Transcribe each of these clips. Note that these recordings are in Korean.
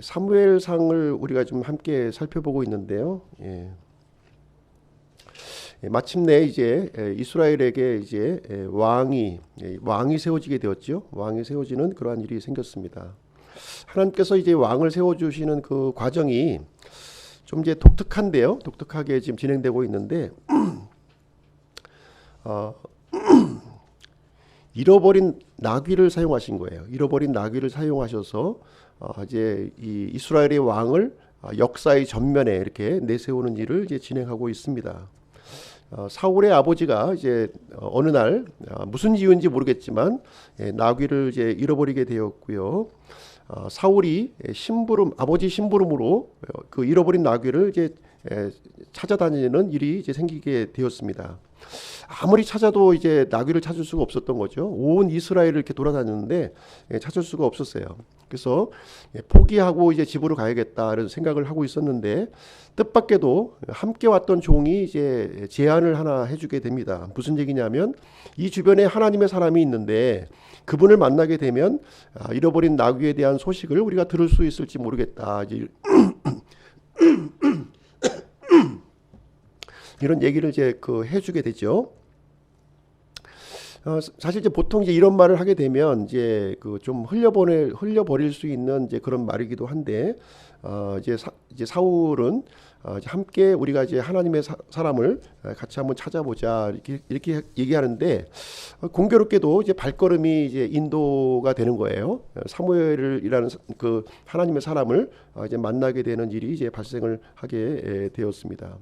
사무엘상을 우리가 좀 함께 살펴보고 있는데요. 마침내 이제 이스라엘에게 이제 왕이 세워지게 되었죠. 왕이 세워지는 그러한 일이 생겼습니다. 하나님께서 이제 왕을 세워주시는 그 과정이 좀 이제 독특한데요. 독특하게 지금 진행되고 있는데, 어, 잃어버린 나귀를 사용하신 거예요. 잃어버린 나귀를 사용하셔서 이제 이 이스라엘의 왕을 역사의 전면에 이렇게 내세우는 일을 이제 진행하고 있습니다. 사울의 아버지가 이제 어느 날 무슨 이유인지 모르겠지만 나귀를 이제 잃어버리게 되었고요. 사울이 아버지 심부름으로 그 잃어버린 나귀를 이제 찾아다니는 일이 이제 생기게 되었습니다. 아무리 찾아도 이제 나귀를 찾을 수가 없었던 거죠. 온 이스라엘을 이렇게 돌아다녔는데 찾을 수가 없었어요. 그래서 포기하고 이제 집으로 가야겠다는 생각을 하고 있었는데, 뜻밖에도 함께 왔던 종이 이제 제안을 하나 해주게 됩니다. 무슨 얘기냐면, 이 주변에 하나님의 사람이 있는데 그분을 만나게 되면 잃어버린 나귀에 대한 소식을 우리가 들을 수 있을지 모르겠다. 이런 얘기를 이제 해주게 되죠. 사실 이제 보통 이제 이런 말을 하게 되면 이제 좀 흘려버릴 수 있는 이제 그런 말이기도 한데, 이제 사울은 이제 함께 우리가 이제 하나님의 사람을 같이 한번 찾아보자 이렇게 얘기하는데, 공교롭게도 이제 발걸음이 이제 인도가 되는 거예요. 사무엘이라는 그 하나님의 사람을 이제 만나게 되는 일이 이제 발생을 하게 되었습니다.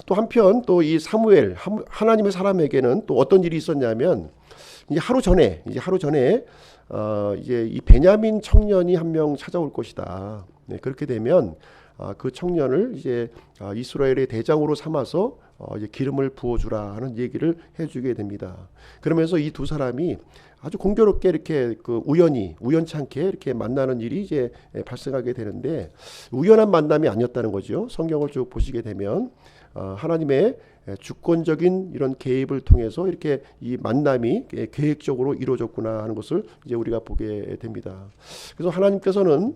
또 한편 또 이 사무엘 하나님의 사람에게는 또 어떤 일이 있었냐면, 이제 하루 전에 이제 이 베냐민 청년이 한 명 찾아올 것이다. 그렇게 되면 그 청년을 이제 이스라엘의 대장으로 삼아서 이제 기름을 부어주라 하는 얘기를 해주게 됩니다. 그러면서 이 두 사람이 아주 공교롭게 이렇게 우연찮게 이렇게 만나는 일이 이제 발생하게 되는데, 우연한 만남이 아니었다는 거죠. 성경을 쭉 보시게 되면 하나님의 주권적인 이런 개입을 통해서 이렇게 이 만남이 계획적으로 이루어졌구나 하는 것을 이제 우리가 보게 됩니다. 그래서 하나님께서는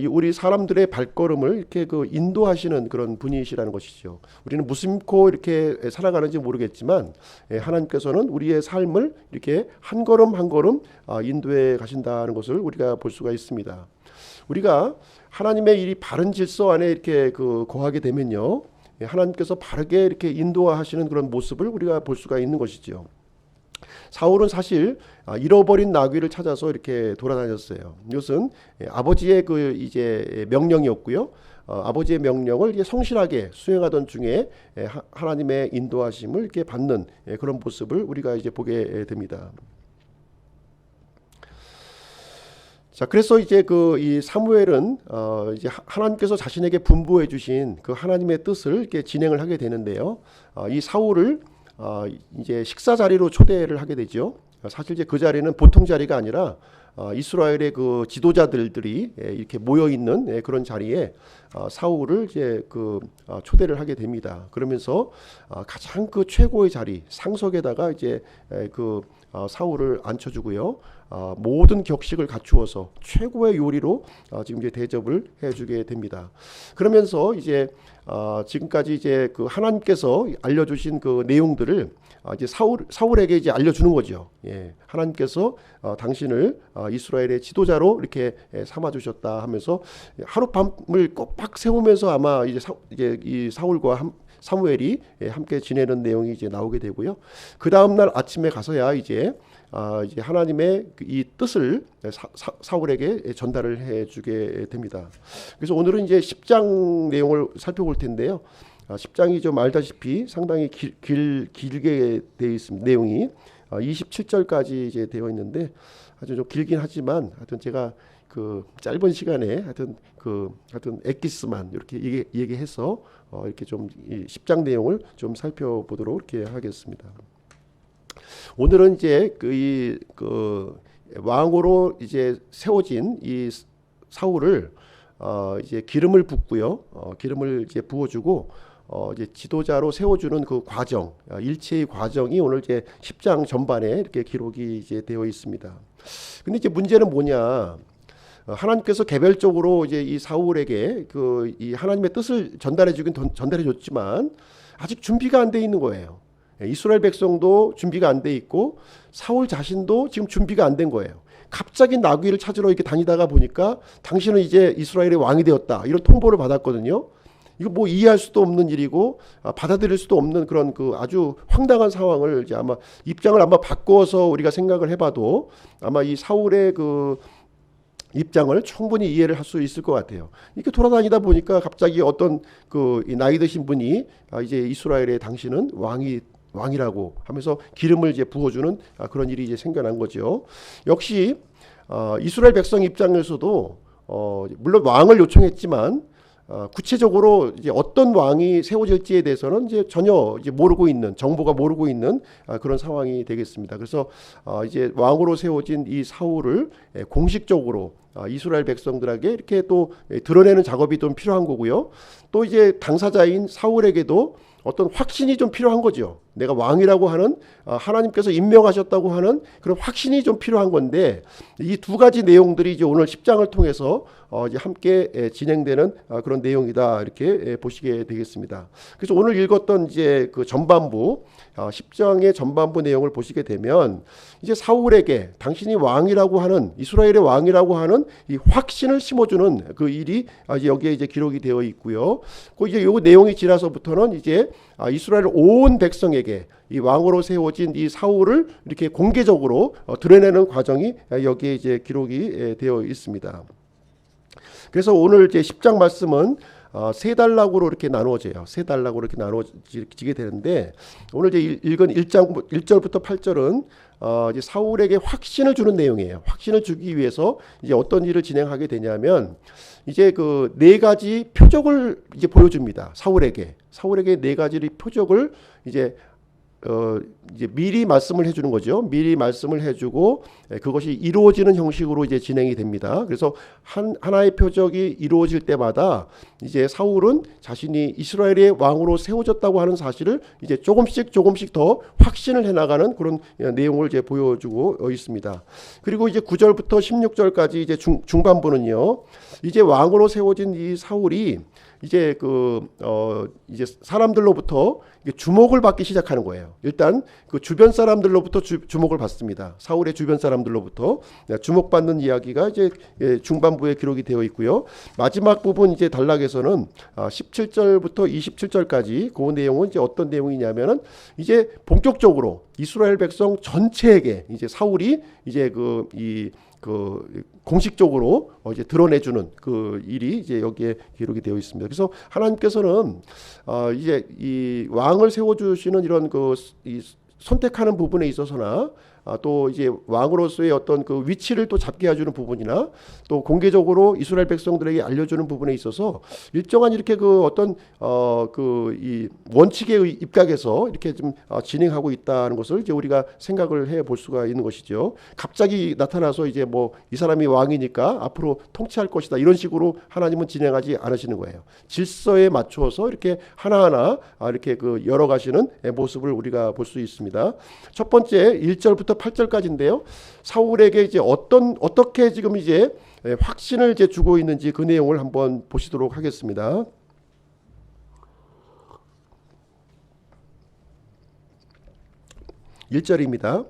우리 사람들의 발걸음을 이렇게 인도하시는 그런 분이시라는 것이죠. 우리는 무심코 이렇게 살아가는지 모르겠지만, 하나님께서는 우리의 삶을 이렇게 한 걸음 한 걸음 인도해 가신다는 것을 우리가 볼 수가 있습니다. 우리가 하나님의 이 바른 질서 안에 이렇게 거하게 되면요, 하나님께서 바르게 이렇게 인도하시는 그런 모습을 우리가 볼 수가 있는 것이죠. 사울은 사실 잃어버린 나귀를 찾아서 이렇게 돌아다녔어요. 이것은 아버지의 이제 명령이었고요. 아버지의 명령을 이제 성실하게 수행하던 중에 하나님의 인도하심을 이렇게 받는 그런 모습을 우리가 이제 보게 됩니다. 자, 그래서 이제 이 사무엘은 이제 하나님께서 자신에게 분부해 주신 그 하나님의 뜻을 이렇게 진행을 하게 되는데요. 이 사울을 이제 식사 자리로 초대를 하게 되죠. 사실 이제 그 자리는 보통 자리가 아니라 이스라엘의 그 지도자들이 이렇게 모여 있는 그런 자리에 사울을 이제 초대를 하게 됩니다. 그러면서 가장 최고의 자리 상석에다가 이제 사울을 앉혀주고요. 모든 격식을 갖추어서 최고의 요리로 지금 이제 대접을 해주게 됩니다. 그러면서 이제 지금까지 이제 하나님께서 알려주신 그 내용들을 이제 사울에게 이제 알려주는 거죠. 하나님께서 당신을 이스라엘의 지도자로 이렇게 삼아주셨다 하면서 하룻밤을 꼬박 세우면서 아마 이제 이 사울과 사무엘이 함께 지내는 내용이 이제 나오게 되고요. 그 다음 날 아침에 가서야 이제 하나님의 이 뜻을 사울에게 전달을 해주게 됩니다. 그래서 오늘은 이제 10장 내용을 살펴볼 텐데요. 10장이 좀 알다시피 상당히 길게 되어 있습니다. 내용이 27절까지 이제 되어 있는데 아주 좀 길긴 하지만 하여튼 제가 짧은 시간에 하여튼 엑기스만 이렇게 얘기해서 이렇게 좀 10장 내용을 좀 살펴보도록 이렇게 하겠습니다. 오늘은 이제 왕으로 이제 세워진 이 사울을 이제 기름을 붓고요. 기름을 이제 부어주고 이제 지도자로 세워주는 그 과정, 일체의 과정이 오늘 이제 10장 전반에 이렇게 기록이 이제 되어 있습니다. 근데 이제 문제는 뭐냐? 하나님께서 개별적으로 이제 이 사울에게 그 이 하나님의 뜻을 전달해 줬지만 아직 준비가 안 돼 있는 거예요. 이스라엘 백성도 준비가 안 돼 있고 사울 자신도 지금 준비가 안 된 거예요. 갑자기 나귀를 찾으러 이렇게 다니다가 보니까 당신은 이제 이스라엘의 왕이 되었다, 이런 통보를 받았거든요. 이거 뭐 이해할 수도 없는 일이고 받아들일 수도 없는 그런 그 아주 황당한 상황을 이제 아마 입장을 아마 바꿔서 우리가 생각을 해봐도 아마 이 사울의 그 입장을 충분히 이해를 할 수 있을 것 같아요. 이렇게 돌아다니다 보니까 갑자기 어떤 그 나이 드신 분이 이제 이스라엘의 당신은 왕이라고 하면서 기름을 이제 부어주는 그런 일이 이제 생겨난 거죠. 역시 이스라엘 백성 입장에서도 물론 왕을 요청했지만 구체적으로 이제 어떤 왕이 세워질지에 대해서는 이제 전혀 이제 모르고 있는, 정보가 모르고 있는 그런 상황이 되겠습니다. 그래서 이제 왕으로 세워진 이 사울을 공식적으로 이스라엘 백성들에게 이렇게 또 드러내는 작업이 좀 필요한 거고요. 또 이제 당사자인 사울에게도 어떤 확신이 좀 필요한 거죠. 내가 왕이라고 하는, 하나님께서 임명하셨다고 하는 그런 확신이 좀 필요한 건데, 이 두 가지 내용들이 이제 오늘 10장을 통해서 이제 함께 진행되는 그런 내용이다, 이렇게 보시게 되겠습니다. 그래서 오늘 읽었던 이제 그 전반부, 10장의 전반부 내용을 보시게 되면 이제 사울에게 당신이 왕이라고 하는, 이스라엘의 왕이라고 하는 이 확신을 심어주는 그 일이 이제 여기에 이제 기록이 되어 있고요. 그 이제 요 내용이 지나서부터는 이제 이스라엘 온 백성에게 이 왕으로 세워진 이 사울을 이렇게 공개적으로 드러내는 과정이 여기에 이제 기록이 되어 있습니다. 그래서 오늘 이제 10장 말씀은 세 단락으로 이렇게 나누어져요. 세 단락으로 이렇게 나누어지게 되는데, 오늘 이제 읽은 1절부터 8절은 이제 사울에게 확신을 주는 내용이에요. 확신을 주기 위해서 이제 어떤 일을 진행하게 되냐면, 이제 그 네 가지 표적을 이제 보여줍니다. 사울에게 네 가지 표적을 이제 미리 말씀을 해주는 거죠. 미리 말씀을 해주고 그것이 이루어지는 형식으로 이제 진행이 됩니다. 그래서 하나의 표적이 이루어질 때마다 이제 사울은 자신이 이스라엘의 왕으로 세워졌다고 하는 사실을 이제 조금씩 더 확신을 해나가는 그런 내용을 이제 보여주고 있습니다. 그리고 이제 9절부터 16절까지 이제 중반부는요, 이제 왕으로 세워진 이 사울이 이제 이제 사람들로부터 주목을 받기 시작하는 거예요. 일단 그 주변 사람들로부터 주목을 받습니다. 사울의 주변 사람들로부터 주목받는 이야기가 이제 중반부에 기록이 되어 있고요. 마지막 부분 이제 단락에서는 17절부터 27절까지 그 내용은 이제 어떤 내용이냐면은 이제 본격적으로 이스라엘 백성 전체에게 이제 사울이 이제 공식적으로 이제 드러내주는 그 일이 이제 여기에 기록이 되어 있습니다. 그래서 하나님께서는 이제 이 왕을 세워주시는 이런 이 선택하는 부분에 있어서나 또 이제 왕으로서의 어떤 그 위치를 또 잡게 해주는 부분이나 또 공개적으로 이스라엘 백성들에게 알려주는 부분에 있어서 일정한 이렇게 그 어떤 이 원칙에 입각해서 이렇게 좀 진행하고 있다는 것을 이제 우리가 생각을 해 볼 수가 있는 것이죠. 갑자기 나타나서 이제 뭐 이 사람이 왕이니까 앞으로 통치할 것이다, 이런 식으로 하나님은 진행하지 않으시는 거예요. 질서에 맞추어서 이렇게 하나하나 이렇게 그 열어가시는 모습을 우리가 볼 수 있습니다. 첫 번째 1절부터 8절까지인데요. 사울에게 이제 어떻게 지금 이제 확신을 이제 주고 있는지 그 내용을 한번 보시도록 하겠습니다. 1절입니다.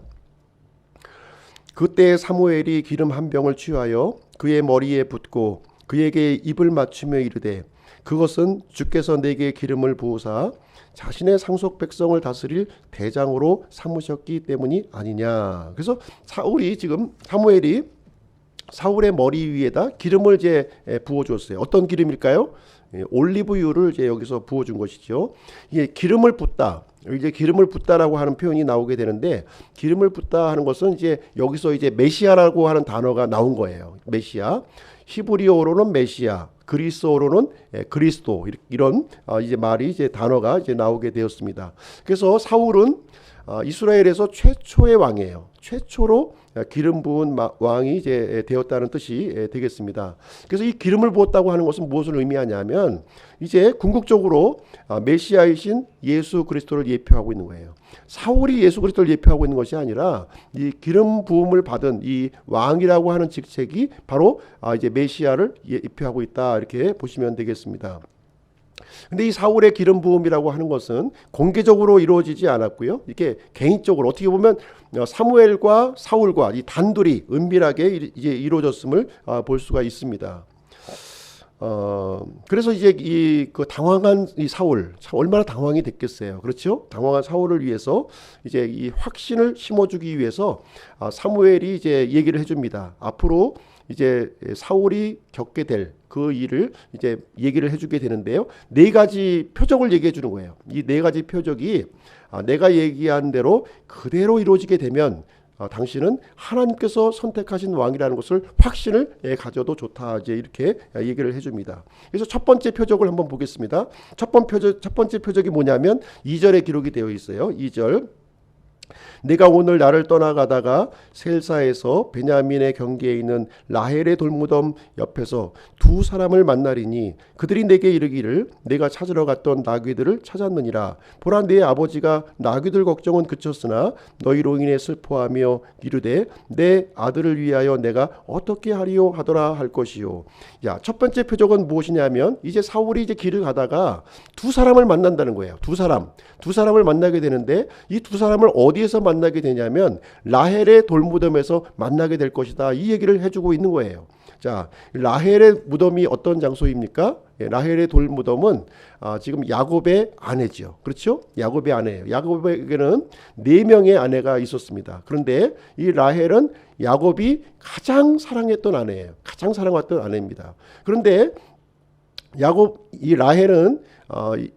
그때 사무엘이 기름 한 병을 취하여 그의 머리에 붓고 그에게 입을 맞추며 이르되, 그것은 주께서 내게 기름을 부으사 자신의 상속 백성을 다스릴 대장으로 삼으셨기 때문이 아니냐. 그래서 사무엘이 사울의 머리 위에다 기름을 이제 부어줬어요. 어떤 기름일까요? 올리브유를 이제 여기서 부어준 것이죠. 이게 기름을 붓다. 이제 기름을 붓다라고 하는 표현이 나오게 되는데, 기름을 붓다 하는 것은 이제 여기서 이제 메시아라고 하는 단어가 나온 거예요. 메시아. 히브리어로는 메시아, 그리스어로는 그리스도, 이런 이제 말이 이제 단어가 이제 나오게 되었습니다. 그래서 사울은 이스라엘에서 최초의 왕이에요. 최초로 기름 부은 왕이 이제 되었다는 뜻이 되겠습니다. 그래서 이 기름을 부었다고 하는 것은 무엇을 의미하냐면 이제 궁극적으로 메시아이신 예수 그리스도를 예표하고 있는 거예요. 사울이 예수 그리스도를 예표하고 있는 것이 아니라 이 기름 부음을 받은 이 왕이라고 하는 직책이 바로 이제 메시아를 예표하고 있다, 이렇게 보시면 되겠습니다. 근데 이 사울의 기름 부음이라고 하는 것은 공개적으로 이루어지지 않았고요. 이렇게 개인적으로 어떻게 보면 사무엘과 사울과 이 단둘이 은밀하게 이제 이루어졌음을 볼 수가 있습니다. 그래서 이제 그 당황한 이 사울, 참 얼마나 당황이 됐겠어요. 그렇죠? 당황한 사울을 위해서 이제 이 확신을 심어주기 위해서 사무엘이 이제 얘기를 해줍니다. 앞으로 이제 사울이 겪게 될 그 일을 이제 얘기를 해주게 되는데요. 네 가지 표적을 얘기해 주는 거예요. 이 네 가지 표적이 내가 얘기한 대로 그대로 이루어지게 되면 당신은 하나님께서 선택하신 왕이라는 것을 확신을 가져도 좋다, 이제 이렇게 얘기를 해줍니다. 그래서 첫 번째 표적을 한번 보겠습니다. 첫 번째 표적이 뭐냐면 2절에 기록이 되어 있어요. 2절. 내가 오늘 나를 떠나가다가 셀사에서 베냐민의 경계에 있는 라헬의 돌무덤 옆에서 두 사람을 만나리니 그들이 내게 이르기를 내가 찾으러 갔던 나귀들을 찾았느니라. 보라, 네 아버지가 나귀들 걱정은 그쳤으나 너희로 인해 슬퍼하며 이르되 내 아들을 위하여 내가 어떻게 하리요 하더라 할 것이요. 야, 첫 번째 표적은 무엇이냐면 이제 사울이 이제 길을 가다가 두 사람을 만난다는 거예요. 두 사람을 만나게 되는데 이 두 사람을 어디에서 만나게 되냐면 라헬의 돌무덤에서 만나게 될 것이다, 이 얘기를 해주고 있는 거예요. 자, 라헬의 무덤이 어떤 장소입니까? 라헬의 돌무덤은 지금 야곱의 아내죠. 그렇죠? 야곱의 아내예요. 야곱에게는 4명의 아내가 있었습니다. 그런데 이 라헬은 야곱이 가장 사랑했던 아내예요. 가장 사랑했던 아내입니다. 그런데 이 라헬은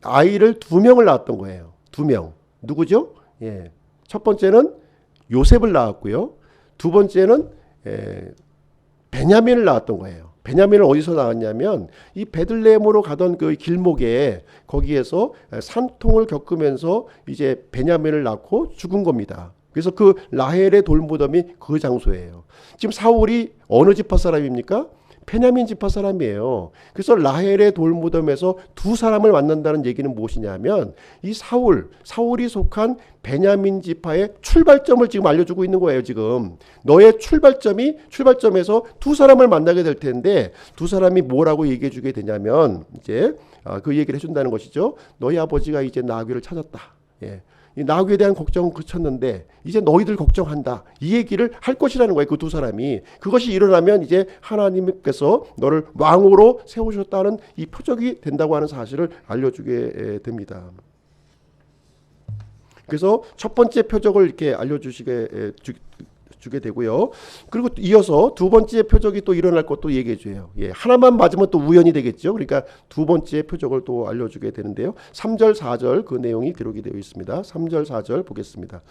아이를 2명을 낳았던 거예요. 2명. 누구죠? 첫 번째는 요셉을 낳았고요. 두 번째는 베냐민을 낳았던 거예요. 베냐민을 어디서 낳았냐면 이 베들레헴으로 가던 그 길목에 거기에서 산통을 겪으면서 이제 베냐민을 낳고 죽은 겁니다. 그래서 그 라헬의 돌무덤이 그 장소예요. 지금 사울이 어느 지파 사람입니까? 베냐민 지파 사람이에요. 그래서 라헬의 돌무덤에서 두 사람을 만난다는 얘기는 무엇이냐면 이 사울이 속한 베냐민 지파의 출발점을 지금 알려주고 있는 거예요. 지금 너의 출발점에서 두 사람을 만나게 될 텐데 두 사람이 뭐라고 얘기해 주게 되냐면 이제 그 얘기를 해준다는 것이죠. 너희 아버지가 이제 나귀를 찾았다. 이 나귀에 대한 걱정은 그쳤는데 이제 너희들 걱정한다, 이 얘기를 할 것이라는 거예요. 그 두 사람이. 그것이 일어나면 이제 하나님께서 너를 왕으로 세우셨다는 이 표적이 된다고 하는 사실을 알려주게 됩니다. 그래서 첫 번째 표적을 이렇게 주게 되고요. 그리고 이어서 두 번째 표적이 또 일어날 것도 얘기해 줘요. 하나만 맞으면 또 우연이 되겠죠. 그러니까 두 번째 표적을 또 알려주게 되는데요. 3절 4절 그 내용이 기록이 되어 있습니다. 3절 4절 보겠습니다.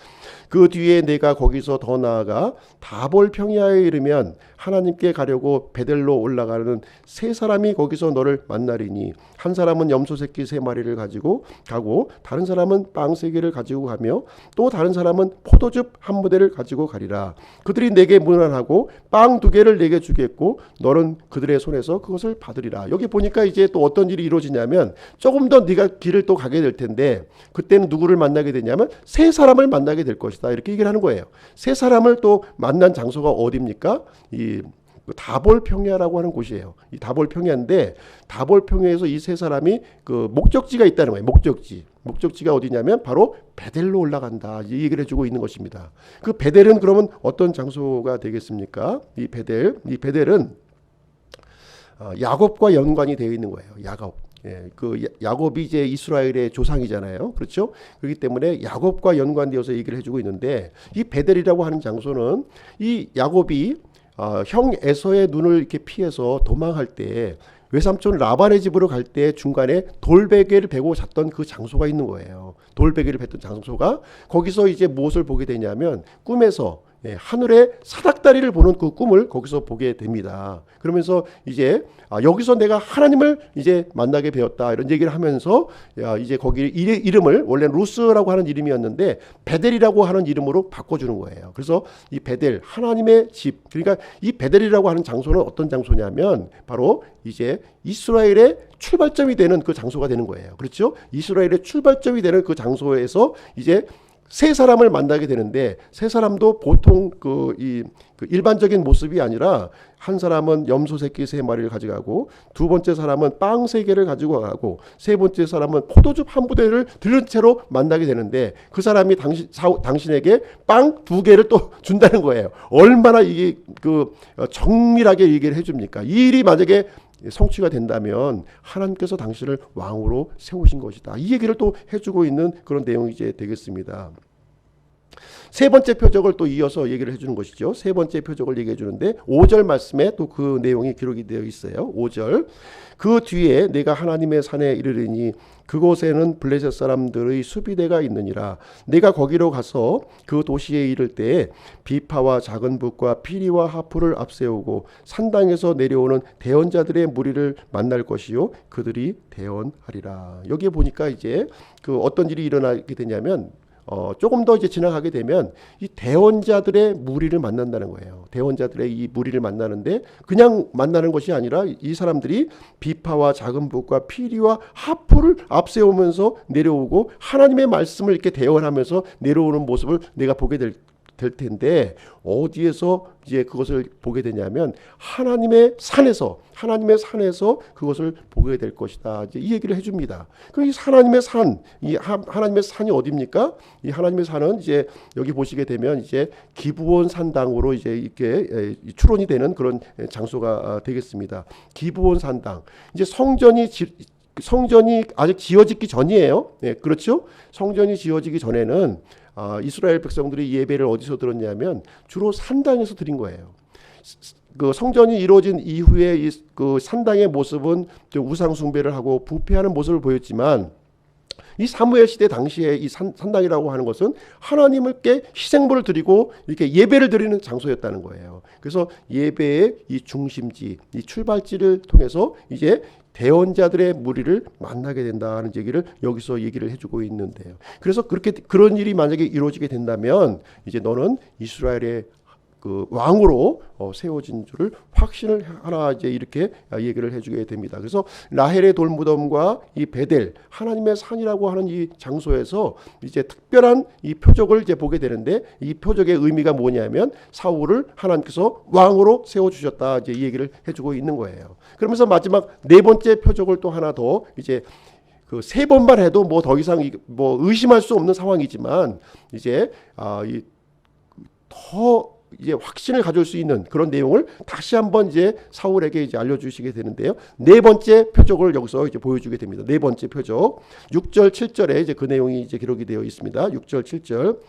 그 뒤에 내가 거기서 더 나아가 다볼 평야에 이르면 하나님께 가려고 베델로 올라가는 세 사람이 거기서 너를 만나리니 한 사람은 염소 새끼 3마리를 가지고 가고 다른 사람은 빵 3개를 가지고 가며 또 다른 사람은 포도즙 1무대를 가지고 가리라. 그들이 내게 문안하고 빵 2개를 내게 주겠고 너는 그들의 손에서 그것을 받으리라. 여기 보니까 이제 또 어떤 일이 이루어지냐면 조금 더 네가 길을 또 가게 될 텐데 그때는 누구를 만나게 되냐면 세 사람을 만나게 될 것이다, 이렇게 얘기를 하는 거예요. 세 사람을 또 만난 장소가 어디입니까? 이 다볼 평야라고 하는 곳이에요. 이 다볼 평야인데 다볼 평야에서 이 세 사람이 그 목적지가 있다는 거예요. 목적지가 어디냐면 바로 베델로 올라간다, 이 얘기를 해주고 있는 것입니다. 그 베델은 그러면 어떤 장소가 되겠습니까? 이 베델은 야곱과 연관이 되어 있는 거예요. 그 야곱이 이제 이스라엘의 조상이잖아요. 그렇죠? 그렇기 때문에 야곱과 연관되어서 얘기를 해주고 있는데 이 베델이라고 하는 장소는 이 야곱이 형 에서의 눈을 이렇게 피해서 도망할 때 외삼촌 라반의 집으로 갈 때 중간에 돌베개를 베고 잤던 그 장소가 있는 거예요. 돌베개를 뱉던 장소가 거기서 이제 무엇을 보게 되냐면 꿈에서 하늘의 사닥다리를 보는 그 꿈을 거기서 보게 됩니다. 그러면서 이제 여기서 내가 하나님을 이제 만나게 되었다 이런 얘기를 하면서 이제 거기 이름을 원래 루스라고 하는 이름이었는데 베델이라고 하는 이름으로 바꿔주는 거예요. 그래서 이 베델 하나님의 집, 그러니까 이 베델이라고 하는 장소는 어떤 장소냐면 바로 이제 이스라엘의 출발점이 되는 그 장소가 되는 거예요. 그렇죠? 이스라엘의 출발점이 되는 그 장소에서 이제 세 사람을 만나게 되는데, 세 사람도 보통 그 일반적인 모습이 아니라 한 사람은 염소 새끼 3마리를 가져가고, 두 번째 사람은 빵 3개를 가지고 가고, 세 번째 사람은 포도즙 한 부대를 들은 채로 만나게 되는데, 그 사람이 당신에게 빵 2개를 또 준다는 거예요. 얼마나 이게 정밀하게 얘기를 해줍니까? 이 일이 만약에 성취가 된다면 하나님께서 당신을 왕으로 세우신 것이다. 이 얘기를 또 해주고 있는 그런 내용이 이제 되겠습니다. 세 번째 표적을 또 이어서 얘기를 해주는 것이죠. 세 번째 표적을 얘기해 주는데 5절 말씀에 또 그 내용이 기록이 되어 있어요. 5절. 그 뒤에 내가 하나님의 산에 이르리니 그곳에는 블레셋 사람들의 수비대가 있느니라. 내가 거기로 가서 그 도시에 이를 때에 비파와 작은 북과 피리와 하프를 앞세우고 산당에서 내려오는 대언자들의 무리를 만날 것이요 그들이 대언하리라. 여기에 보니까 이제 그 어떤 일이 일어나게 되냐면 조금 더 이제 지나가게 되면 이 대언자들의 무리를 만난다는 거예요. 대언자들의 이 무리를 만나는데 그냥 만나는 것이 아니라 이 사람들이 비파와 작은 북과 피리와 하프를 앞세우면서 내려오고 하나님의 말씀을 이렇게 대언하면서 내려오는 모습을 내가 보게 될 텐데, 어디에서 이제 그것을 보게 되냐면 하나님의 산에서 그것을 보게 될 것이다. 이제 이 얘기를 해줍니다. 그럼 이 하나님의 산, 하나님의 산이 어디입니까? 이 하나님의 산은 이제 여기 보시게 되면 이제 기브온 산당으로 이제 이렇게 추론이 되는 그런 장소가 되겠습니다. 기브온 산당. 이제 성전이 아직 지어지기 전이에요. 네, 그렇죠? 성전이 지어지기 전에는 이스라엘 백성들이 예배를 어디서 드렸냐면 주로 산당에서 드린 거예요. 그 성전이 이루어진 이후에 그 산당의 모습은 우상 숭배를 하고 부패하는 모습을 보였지만, 이 사무엘 시대 당시에 이 산당이라고 하는 것은 하나님께 희생물을 드리고 이렇게 예배를 드리는 장소였다는 거예요. 그래서 예배의 이 중심지, 이 출발지를 통해서 이제 대언자들의 무리를 만나게 된다는 얘기를 여기서 얘기를 해주고 있는데요. 그래서 그런 일이 만약에 이루어지게 된다면 이제 너는 이스라엘의 그 왕으로 세워진 줄을 확신을 하나 이제 이렇게 얘기를 해주게 됩니다. 그래서 라헬의 돌무덤과 이 베델 하나님의 산이라고 하는 이 장소에서 이제 특별한 이 표적을 이제 보게 되는데, 이 표적의 의미가 뭐냐면 사울을 하나님께서 왕으로 세워 주셨다 이제 이 얘기를 해주고 있는 거예요. 그러면서 마지막 네 번째 표적을 또 하나 더 이제 그 3번만 해도 뭐 더 이상 뭐 의심할 수 없는 상황이지만 이제 더 이제 확신을 가질 수 있는 그런 내용을 다시 한번 이제 사울에게 이제 알려주시게 되는데요. 네 번째 표적을 여기서 이제 보여주게 됩니다. 네 번째 표적 6절 7절에 이제 그 내용이 이제 기록이 되어 있습니다. 6절 7절.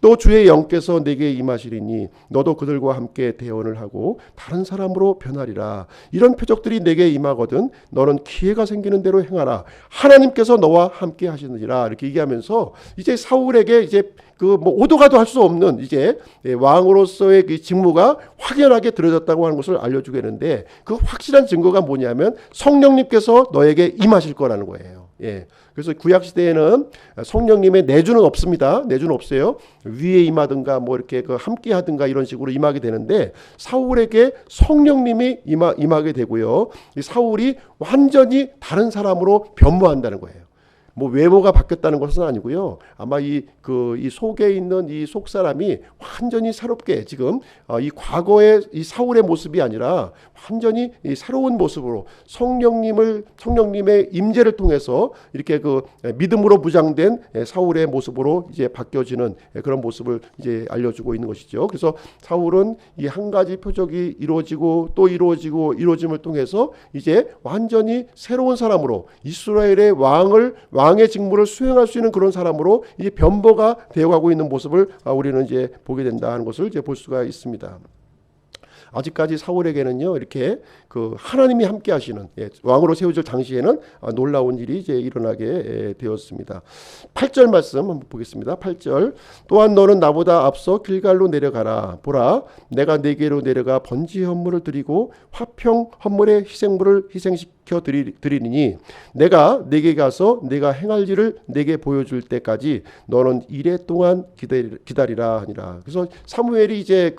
또 주의 영께서 내게 임하시리니 너도 그들과 함께 대언을 하고 다른 사람으로 변하리라. 이런 표적들이 내게 임하거든 너는 기회가 생기는 대로 행하라. 하나님께서 너와 함께 하시느니라. 이렇게 얘기하면서 이제 사울에게 이제 그 뭐 오도 가도 할 수 없는 이제 왕으로서의 그 직무가 확연하게 드러졌다고 하는 것을 알려주겠는데, 그 확실한 증거가 뭐냐면 성령님께서 너에게 임하실 거라는 거예요. 예. 그래서 구약 시대에는 성령님의 내주는 없습니다. 내주는 없어요. 위에 임하든가 뭐 이렇게 그 함께 하든가 이런 식으로 임하게 되는데, 사울에게 성령님이 임하게 되고요. 이 사울이 완전히 다른 사람으로 변모한다는 거예요. 뭐 외모가 바뀌었다는 것은 아니고요. 아마 이 속에 있는 이 속 사람이 완전히 새롭게 지금 이 과거의 이 사울의 모습이 아니라 완전히 이 새로운 모습으로 성령님의 임재를 통해서 이렇게 그 믿음으로 무장된 사울의 모습으로 이제 바뀌어지는 그런 모습을 이제 알려주고 있는 것이죠. 그래서 사울은 이 한 가지 표적이 이루어지고 또 이루어짐을 통해서 이제 완전히 새로운 사람으로 이스라엘의 왕의 직무를 수행할 수 있는 그런 사람으로 이제 변모가 되어가고 있는 모습을 우리는 이제 보게 된다는 것을 이제 볼 수가 있습니다. 아직까지 사울에게는요 이렇게 그 하나님이 함께 하시는 왕으로 세워질 당시에는 놀라운 일이 이제 일어나게 되었습니다. 8절 말씀 한번 보겠습니다. 8절 또한 너는 나보다 앞서 길갈로 내려가라. 보라 내가 네게로 내려가 번지 헌물을 드리고 화평 헌물의 희생물을 희생시켜 드리니 내가 네게 가서 내가 행할 일을 네게 보여줄 때까지 너는 이래 동안 기다리라 하니라. 그래서 사무엘이 이제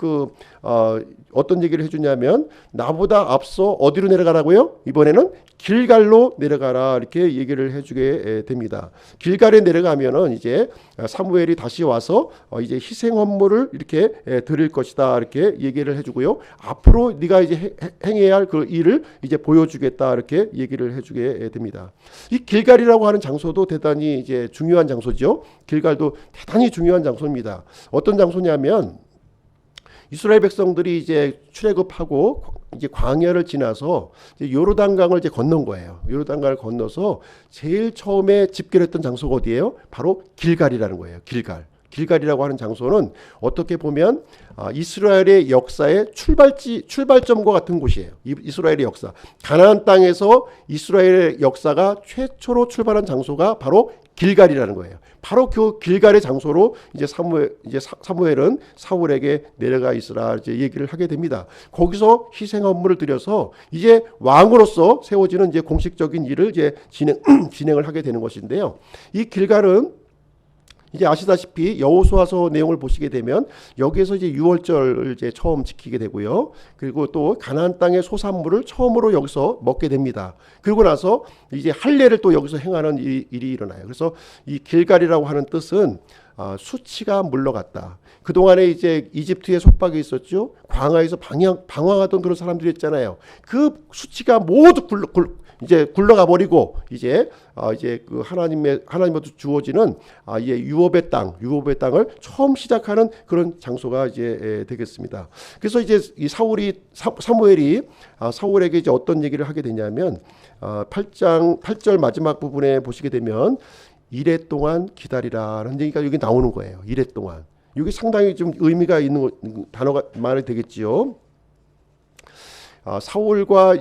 어떤 얘기를 해주냐면 나보다 앞서 어디로 내려가라고요? 이번에는 길갈로 내려가라 이렇게 얘기를 해주게 됩니다. 길갈에 내려가면은 이제 사무엘이 다시 와서 이제 희생 헌물을 이렇게 드릴 것이다 이렇게 얘기를 해주고요. 앞으로 네가 이제 행해야 할 그 일을 이제 보여주겠다 이렇게 얘기를 해주게 됩니다. 이 길갈이라고 하는 장소도 대단히 이제 중요한 장소죠. 길갈도 대단히 중요한 장소입니다. 어떤 장소냐면 이스라엘 백성들이 이제 출애굽하고 이제 광야를 지나서 이제 요르단강을 이제 건넌 거예요. 요르단강을 건너서 제일 처음에 집결했던 장소가 어디예요? 바로 길갈이라는 거예요. 길갈이라고 하는 장소는 어떻게 보면 이스라엘의 역사의 출발점과 같은 곳이에요. 이스라엘의 역사. 가나안 땅에서 이스라엘의 역사가 최초로 출발한 장소가 바로 길갈이라는 거예요. 바로 그 길갈의 장소로 이제 사무엘은 사울에게 내려가 있으라 이제 얘기를 하게 됩니다. 거기서 희생 헌물을 드려서 이제 왕으로서 세워지는 이제 공식적인 일을 이제 진행을 하게 되는 것인데요. 이 길갈은 이제 아시다시피 여호수아서 내용을 보시게 되면 여기에서 이제 유월절을 이제 처음 지키게 되고요. 그리고 또 가나안 땅의 소산물을 처음으로 여기서 먹게 됩니다. 그리고 나서 이제 할례를 또 여기서 행하는 일이 일어나요. 그래서 이 길갈이라고 하는 뜻은 수치가 물러갔다. 그동안에 이제 이집트에 속박이 있었죠. 광야에서 방황하던 그런 사람들이 있잖아요. 그 수치가 모두 이제 굴러가 버리고 이제 그 하나님으로부터 주어지는 이제 유업의 땅을 처음 시작하는 그런 장소가 이제 되겠습니다. 그래서 이제 이 사무엘이 사울에게 이제 어떤 얘기를 하게 되냐면 8절 마지막 부분에 보시게 되면 이래 동안 기다리라는 얘기가 여기 나오는 거예요. 이래 동안. 이게 상당히 좀 의미가 있는 단어가 말이 되겠지요. 사울과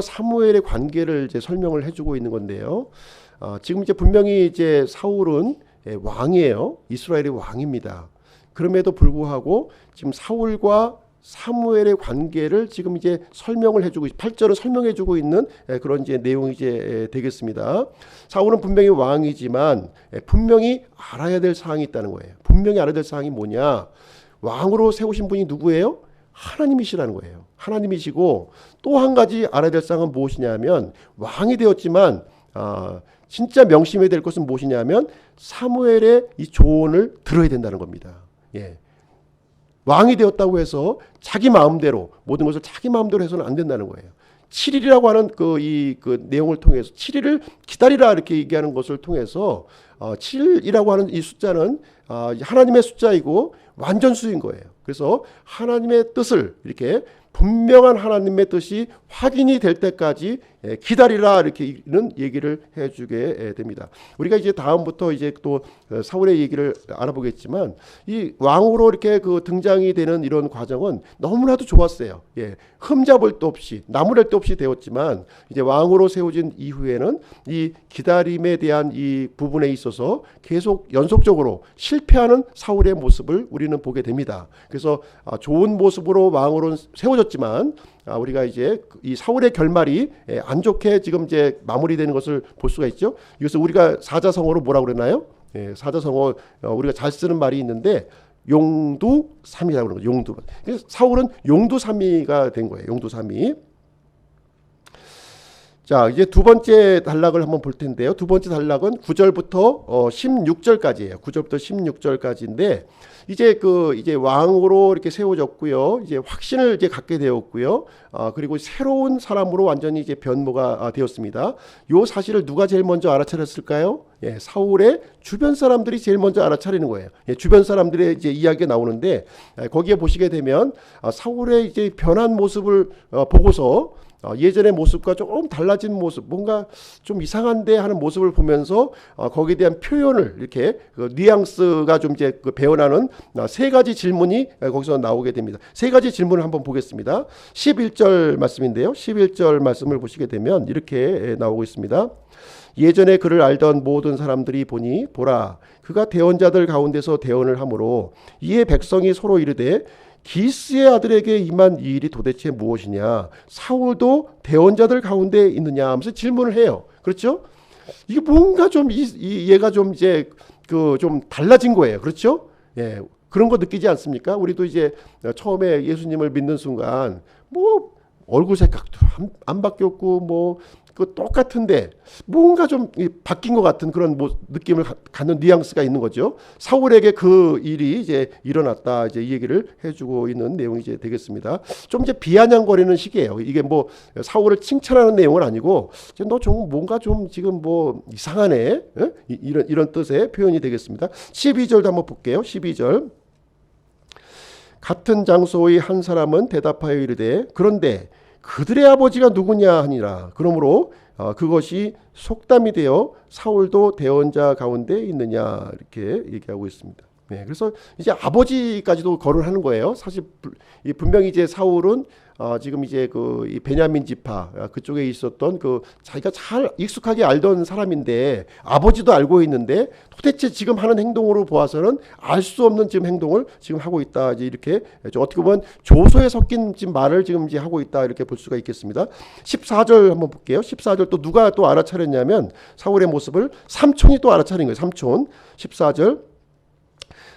사무엘의 관계를 이제 설명을 해주고 있는 건데요. 지금 이제 분명히 이제 사울은 왕이에요. 이스라엘의 왕입니다. 그럼에도 불구하고 지금 사울과 사무엘의 관계를 지금 이제 설명을 해주고 8절은 설명해주고 있는 그런 이제 내용이 이제 되겠습니다. 사울은 분명히 왕이지만 분명히 알아야 될 사항이 있다는 거예요. 분명히 알아야 될 사항이 뭐냐? 왕으로 세우신 분이 누구예요? 하나님이시라는 거예요. 하나님이시고 또 한 가지 알아야 될 사항은 무엇이냐면 왕이 되었지만 진짜 명심해야 될 것은 무엇이냐면 사무엘의 이 조언을 들어야 된다는 겁니다. 예. 왕이 되었다고 해서 자기 마음대로 모든 것을 자기 마음대로 해서는 안 된다는 거예요. 7일이라고 하는 그 내용을 통해서 7일을 기다리라 이렇게 얘기하는 것을 통해서 7이라고 하는 이 숫자는 하나님의 숫자이고 완전수인 거예요. 그래서 하나님의 뜻을 이렇게 분명한 하나님의 뜻이 확인이 될 때까지 기다리라 이렇게는 얘기를 해주게 됩니다. 우리가 이제 다음부터 이제 또 사울의 얘기를 알아보겠지만 이 왕으로 이렇게 그 등장이 되는 이런 과정은 너무나도 좋았어요. 예, 흠잡을 데 없이 나무랄 데 없이 되었지만 이제 왕으로 세워진 이후에는 이 기다림에 대한 이 부분에 있어서 계속 연속적으로 실패하는 사울의 모습을 우리는 보게 됩니다. 그래서 좋은 모습으로 왕으로 세워졌지만 우리가 이제 이 사울의 결말이 안 좋게 지금 이제 마무리되는 것을 볼 수가 있죠. 이것을 우리가 사자성어로 뭐라고 그러나요? 사자성어 우리가 잘 쓰는 말이 있는데 용두삼이라고 그러는 거죠. 용두. 사울은 용두삼이가 된 거예요. 용두삼이. 자, 이제 두 번째 단락을 한번 볼 텐데요. 두 번째 단락은 9절부터 16절까지예요. 9절부터 16절까지인데 이제 왕으로 이렇게 세워졌고요. 이제 확신을 이제 갖게 되었고요. 그리고 새로운 사람으로 완전히 이제 변모가 되었습니다. 요 사실을 누가 제일 먼저 알아차렸을까요? 예, 사울의 주변 사람들이 제일 먼저 알아차리는 거예요. 예, 주변 사람들의 이제 이야기가 나오는데 거기에 보시게 되면 사울의 이제 변한 모습을 보고서 예전의 모습과 조금 달라진 모습, 뭔가 좀 이상한데 하는 모습을 보면서 거기에 대한 표현을 이렇게 뉘앙스가 좀 이제 배어나는 세 가지 질문이 거기서 나오게 됩니다. 세 가지 질문을 한번 보겠습니다. 11절 말씀인데요. 11절 말씀을 보시게 되면 이렇게 나오고 있습니다. 예전에 그를 알던 모든 사람들이 보니 보라 그가 대언자들 가운데서 대언을 하므로 이에 백성이 서로 이르되 기스의 아들에게 임한 이 일이 도대체 무엇이냐? 사울도 대언자들 가운데 있느냐? 하면서 질문을 해요. 그렇죠? 이게 뭔가 좀 얘가 좀 이제 좀 달라진 거예요. 그렇죠? 예. 그런 거 느끼지 않습니까? 우리도 이제 처음에 예수님을 믿는 순간 뭐 얼굴 색깔도 안 바뀌었고 뭐 똑같은데 뭔가 좀 바뀐 것 같은 그런 느낌을 갖는 뉘앙스가 있는 거죠. 사울에게 그 일이 이제 일어났다 이제 이 얘기를 해주고 있는 내용이 이제 되겠습니다. 좀 이제 비아냥거리는 식이에요. 이게 뭐 사울을 칭찬하는 내용은 아니고 너 좀 뭔가 좀 지금 뭐 이상하네 이런 뜻의 표현이 되겠습니다. 12절도 한번 볼게요. 12절 같은 장소의 한 사람은 대답하여 이르되 그런데 그들의 아버지가 누구냐 하니라. 그러므로 그것이 속담이 되어 사울도 대언자 가운데 있느냐 이렇게 얘기하고 있습니다. 네, 그래서 이제 아버지까지도 거론하는 거예요. 사실 분명히 이제 사울은 지금 이제 이 베냐민 지파 그쪽에 있었던 자기가 잘 익숙하게 알던 사람인데 아버지도 알고 있는데 도대체 지금 하는 행동으로 보아서는 알 수 없는 지금 행동을 지금 하고 있다. 이제 이렇게 어떻게 보면 조소에 섞인 지금 말을 지금 이제 하고 있다 이렇게 볼 수가 있겠습니다. 14절 한번 볼게요. 14절 또 누가 또 알아차렸냐면 사울의 모습을 삼촌이 또 알아차린 거예요. 삼촌 14절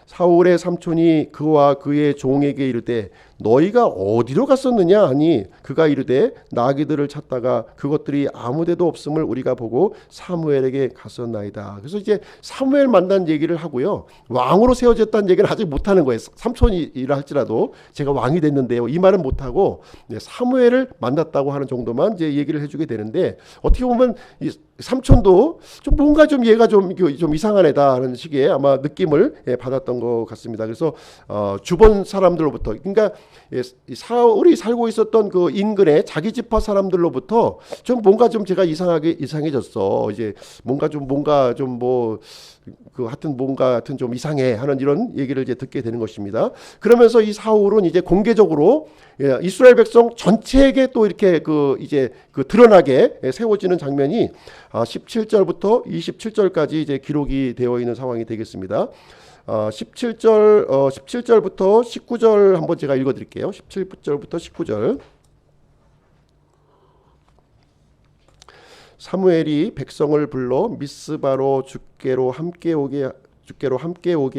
사울의 삼촌이 그와 그의 종에게 이르되 너희가 어디로 갔었느냐 하니 그가 이르되 나귀들을 찾다가 그것들이 아무데도 없음을 우리가 보고 사무엘에게 갔었나이다. 그래서 이제 사무엘 만난 얘기를 하고요. 왕으로 세워졌다는 얘기를 아직 못하는 거예요. 삼촌이라 할지라도 제가 왕이 됐는데요. 이 말은 못하고 사무엘을 만났다고 하는 정도만 이제 얘기를 해주게 되는데 어떻게 보면 이 삼촌도 좀 뭔가 좀 얘가 좀 이상한 애다 하는 식의 아마 느낌을 받았던 것 같습니다. 그래서 주변 사람들로부터 그러니까 사울이 살고 있었던 그 인근의 자기 지파 사람들로부터 좀 뭔가 좀 제가 이상해졌어. 이제 뭔가 좀 뭐 하여튼 뭔가 하여튼 좀 이상해 하는 이런 얘기를 이제 듣게 되는 것입니다. 그러면서 이 사울은 이제 공개적으로 이스라엘 백성 전체에게 또 이렇게 이제 드러나게 세워지는 장면이 17절부터 27절까지 이제 기록이 되어 있는 상황이 되겠습니다. 17절부터 19절 한번 제가 읽어드릴게요. 17절부터 19절. 사무엘이 백성을 불러 미스바로 주께로 함께 오게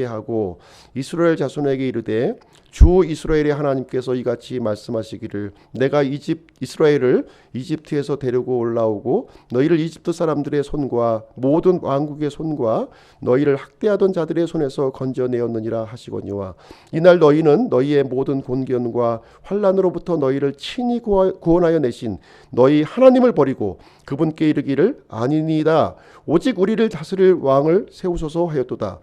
하고 이스라엘 자손에게 이르되 주 이스라엘의 하나님께서 이같이 말씀하시기를 내가 이스라엘을 이집트에서 데리고 올라오고 너희를 이집트 사람들의 손과 모든 왕국의 손과 너희를 학대하던 자들의 손에서 건져내었느니라 하시거니와 이날 너희는 너희의 모든 곤견과 환난으로부터 너희를 친히 구원하여 내신 너희 하나님을 버리고 그분께 이르기를 아니니이다 오직 우리를 다스릴 왕을 세우소서 하였도다.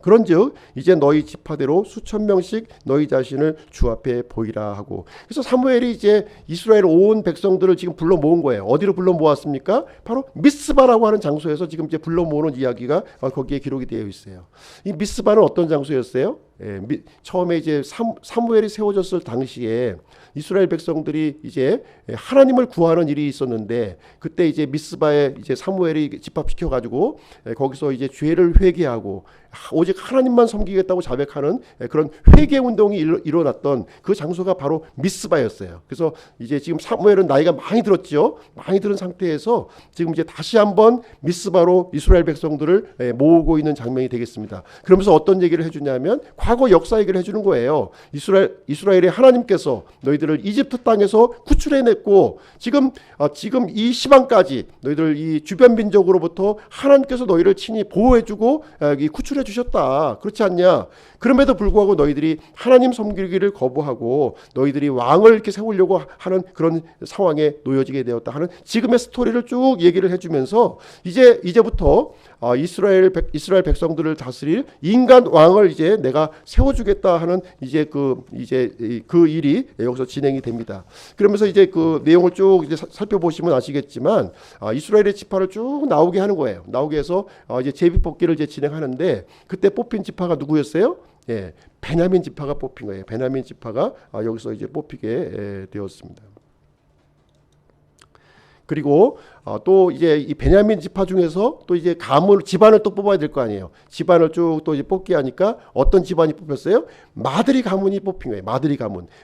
그런즉 이제 너희 지파대로 수천 명씩 너희 자신을 주 앞에 보이라 하고 그래서 사무엘이 이제 이스라엘 온 백성들을 지금 불러 모은 거예요. 어디로 불러 모았습니까? 바로 미스바라고 하는 장소에서 지금 이제 불러 모으는 이야기가 거기에 기록이 되어 있어요. 이 미스바는 어떤 장소였어요? 처음에 이제 사무엘이 세워졌을 당시에 이스라엘 백성들이 이제 하나님을 구하는 일이 있었는데 그때 이제 미스바에 이제 사무엘이 집합시켜 가지고 거기서 이제 죄를 회개하고 오직 하나님만 섬기겠다고 자백하는 그런 회개 운동이 일어났던 그 장소가 바로 미스바였어요. 그래서 이제 지금 사무엘은 나이가 많이 들었죠. 많이 들은 상태에서 지금 이제 다시 한번 미스바로 이스라엘 백성들을 모으고 있는 장면이 되겠습니다. 그러면서 어떤 얘기를 해주냐면 과거 역사 얘기를 해주는 거예요. 이스라엘의 하나님께서 너희들을 이집트 땅에서 구출해냈고 지금 이 시방까지 너희들 이 주변 민족으로부터 하나님께서 너희를 친히 보호해주고 구출해 주셨다. 그렇지 않냐? 그럼에도 불구하고 너희들이 하나님 섬기기를 거부하고 너희들이 왕을 이렇게 세우려고 하는 그런 상황에 놓여지게 되었다 하는 지금의 스토리를 쭉 얘기를 해주면서 이제부터 이스라엘 백성들을 다스릴 인간 왕을 이제 내가 세워주겠다 하는 이제 그 일이 여기서 진행이 됩니다. 그러면서 이제 그 내용을 쭉 이제 살펴보시면 아시겠지만 이스라엘의 지파를 쭉 나오게 하는 거예요. 나오게 해서 이제 제비 뽑기를 이제 진행하는데 그때 뽑힌 지파가 누구였어요? 예, 베냐민 지파가 뽑힌 거예요. 베냐민 지파가 여기서 이제 뽑히게 되었습니다. 그리고 또 이제 이 베냐민 지파 중에서 또 이제 집안을 또 뽑아야 될 거 아니에요. 집안을 쭉 또 이제 뽑기 하니까 어떤 집안이 뽑혔어요? 마드리 가문이 뽑힌 거예요.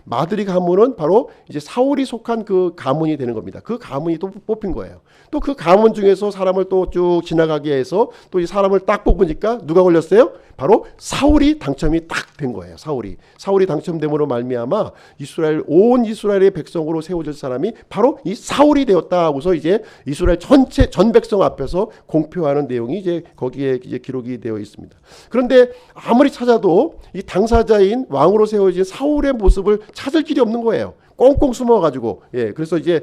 마드리 가문은 바로 이제 사울이 속한 그 가문이 되는 겁니다. 그 가문이 또 뽑힌 거예요. 또 그 가문 중에서 사람을 또 쭉 지나가게 해서 또 이 사람을 딱 뽑으니까 누가 걸렸어요? 바로 사울이 당첨이 딱 된 거예요. 사울이 당첨됨으로 말미암아 온 이스라엘의 백성으로 세워질 사람이 바로 이 사울이 되었다고서 이제 이스라엘 전 백성 앞에서 공표하는 내용이 이제 거기에 이제 기록이 되어 있습니다. 그런데 아무리 찾아도 이 당사자인 왕으로 세워진 사울의 모습을 찾을 길이 없는 거예요. 꽁꽁 숨어가지고, 그래서 이제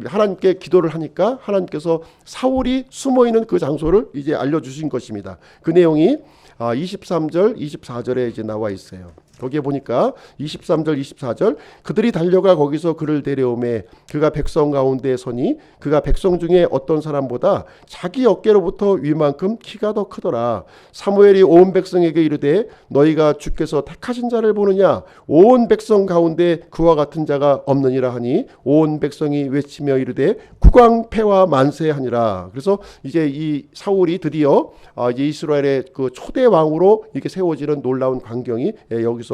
하나님께 기도를 하니까 하나님께서 사울이 숨어 있는 그 장소를 이제 알려주신 것입니다. 그 내용이 23절, 24절에 이제 나와 있어요. 거기에 보니까 23절, 24절 그들이 달려가 거기서 그를 데려오매 그가 백성 가운데 서니 그가 백성 중에 어떤 사람보다 자기 어깨로부터 위만큼 키가 더 크더라. 사무엘이 온 백성에게 이르되 너희가 주께서 택하신 자를 보느냐? 온 백성 가운데 그와 같은 자가 없느니라 하니 온 백성이 외치며 이르되 국왕폐와 만세하니라. 그래서 이제 이 사울이 드디어 이제 이스라엘의 그 초대 왕으로 이렇게 세워지는 놀라운 광경이 여기서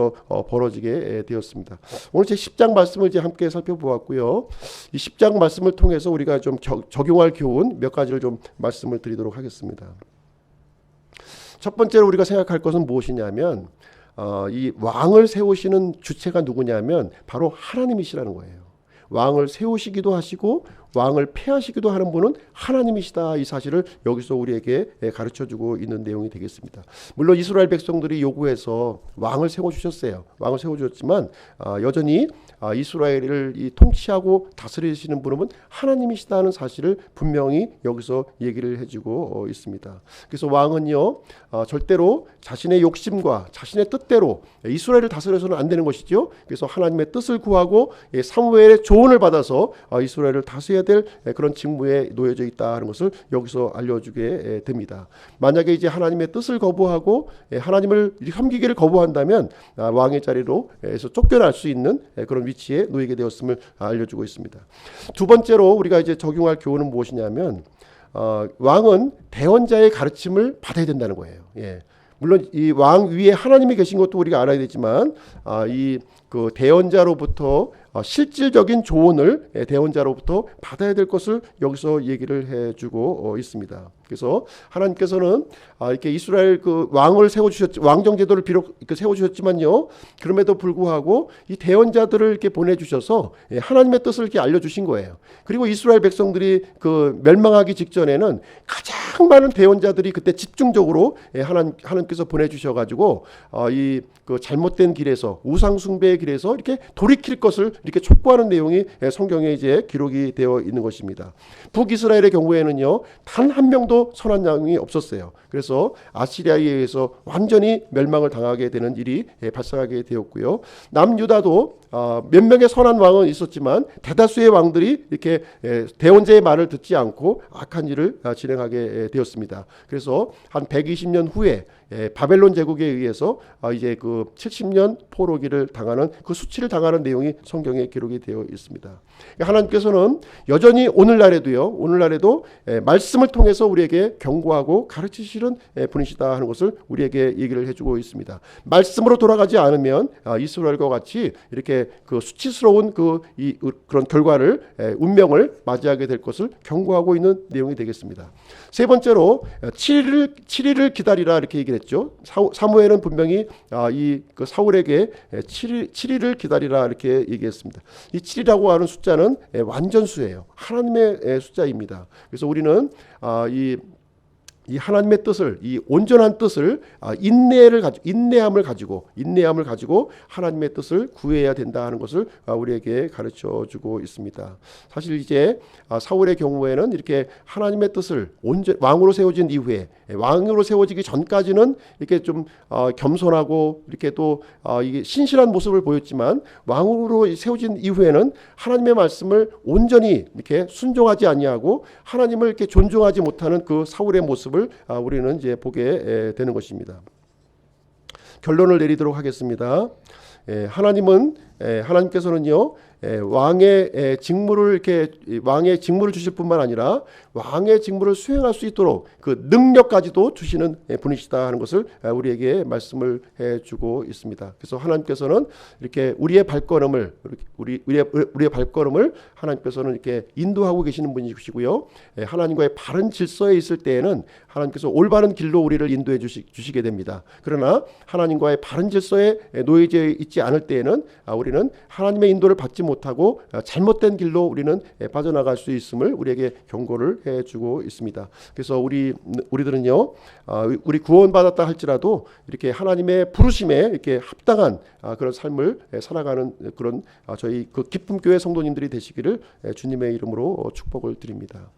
벌어지게 되었습니다. 오늘 제 10장 말씀을 이제 함께 살펴보았고요. 이 10장 말씀을 통해서 우리가 좀 적용할 교훈 몇 가지를 좀 말씀을 드리도록 하겠습니다. 첫 번째로 우리가 생각할 것은 무엇이냐면 이 왕을 세우시는 주체가 누구냐면 바로 하나님이시라는 거예요. 왕을 세우시기도 하시고 왕을 폐하시기도 하는 분은 하나님이시다. 이 사실을 여기서 우리에게 가르쳐주고 있는 내용이 되겠습니다. 물론 이스라엘 백성들이 요구해서 왕을 세워주셨어요. 왕을 세워주셨지만 여전히 이스라엘을 통치하고 다스리시는 분은 하나님이시다는 사실을 분명히 여기서 얘기를 해주고 있습니다. 그래서 왕은요 절대로 자신의 욕심과 자신의 뜻대로 이스라엘을 다스려서는 안 되는 것이죠. 그래서 하나님의 뜻을 구하고 사무엘의 조언을 받아서 이스라엘을 다스려야 될 그런 직무에 놓여져 있다는 것을 여기서 알려주게 됩니다. 만약에 이제 하나님의 뜻을 거부하고 하나님을 섬기기를 거부한다면 왕의 자리로에서 쫓겨날 수 있는 그런 위치에 놓이게 되었음을 알려주고 있습니다. 두 번째로 우리가 이제 적용할 교훈은 무엇이냐면 왕은 대언자의 가르침을 받아야 된다는 거예요. 물론 이 왕 위에 하나님이 계신 것도 우리가 알아야 되지만 이 그 대언자로부터 실질적인 조언을 대언자로부터 받아야 될 것을 여기서 얘기를 해주고 있습니다. 그래서 하나님께서는 이렇게 이스라엘 그 왕을 왕정 제도를 비록 이렇게 세워주셨지만요, 그럼에도 불구하고 이 대언자들을 이렇게 보내주셔서 하나님의 뜻을 이렇게 알려주신 거예요. 그리고 이스라엘 백성들이 그 멸망하기 직전에는 가장 많은 대언자들이 그때 집중적으로 하나님께서 보내주셔가지고 이 그 잘못된 길에서 우상 숭배의 길에서 이렇게 돌이킬 것을 이렇게 촉구하는 내용이 성경에 이제 기록이 되어 있는 것입니다. 북이스라엘의 경우에는요 단 한 명도 선한 왕이 없었어요. 그래서 아시리아에 의해서 완전히 멸망을 당하게 되는 일이 발생하게 되었고요. 남유다도 몇 명의 선한 왕은 있었지만 대다수의 왕들이 이렇게 대원자의 말을 듣지 않고 악한 일을 진행하게 되었습니다. 그래서 한 120년 후에 바벨론 제국에 의해서 이제 그 70년 포로기를 당하는 그 수치를 당하는 내용이 성경에 기록이 되어 있습니다. 하나님께서는 여전히 오늘날에도 말씀을 통해서 우리에게 경고하고 가르치시는 분이시다 하는 것을 우리에게 얘기를 해주고 있습니다. 말씀으로 돌아가지 않으면 이스라엘과 같이 이렇게 이렇게 그 수치스러운 그런 결과를 운명을 맞이하게 될 것을 경고하고 있는 내용이 되겠습니다. 세 번째로 7일을 기다리라 이렇게 얘기를 했죠. 사무엘은 분명히 그 사울에게 7일을 기다리라 이렇게 얘기했습니다. 이 7이라고 하는 숫자는 완전수예요. 하나님의 숫자입니다. 그래서 우리는 이 하나님의 뜻을, 이 온전한 뜻을, 인내함을 가지고 하나님의 뜻을 구해야 된다 하는 것을 우리에게 가르쳐 주고 있습니다. 사실 이제 사울의 경우에는 이렇게 하나님의 뜻을 왕으로 세워진 이후에, 왕으로 세워지기 전까지는 이렇게 좀 겸손하고 이렇게 또 이게 신실한 모습을 보였지만, 왕으로 세워진 이후에는 하나님의 말씀을 온전히 이렇게 순종하지 아니하고 하나님을 이렇게 존중하지 못하는 그 사울의 모습을 우리는 이제 보게 되는 것입니다. 결론을 내리도록 하겠습니다. 하나님께서는요, 왕의 직무를 주실 뿐만 아니라 왕의 직무를 수행할 수 있도록 그 능력까지도 주시는 분이시다 하는 것을 우리에게 말씀을 해주고 있습니다. 그래서 하나님께서는 이렇게 우리의 발걸음을 하나님께서는 이렇게 인도하고 계시는 분이시고요. 하나님과의 바른 질서에 있을 때에는 하나님께서 올바른 길로 우리를 인도해 주시게 됩니다. 그러나 하나님과의 바른 질서에 놓여져 있지 않을 때에는 우리는 하나님의 인도를 받지 못하고 잘못된 길로 우리는 빠져나갈 수 있음을 우리에게 경고를 해주고 있습니다. 그래서 우리들은요, 우리 구원받았다 할지라도 이렇게 하나님의 부르심에 이렇게 합당한 그런 삶을 살아가는 그런 저희 그 기쁨교회 성도님들이 되시기를 주님의 이름으로 축복을 드립니다.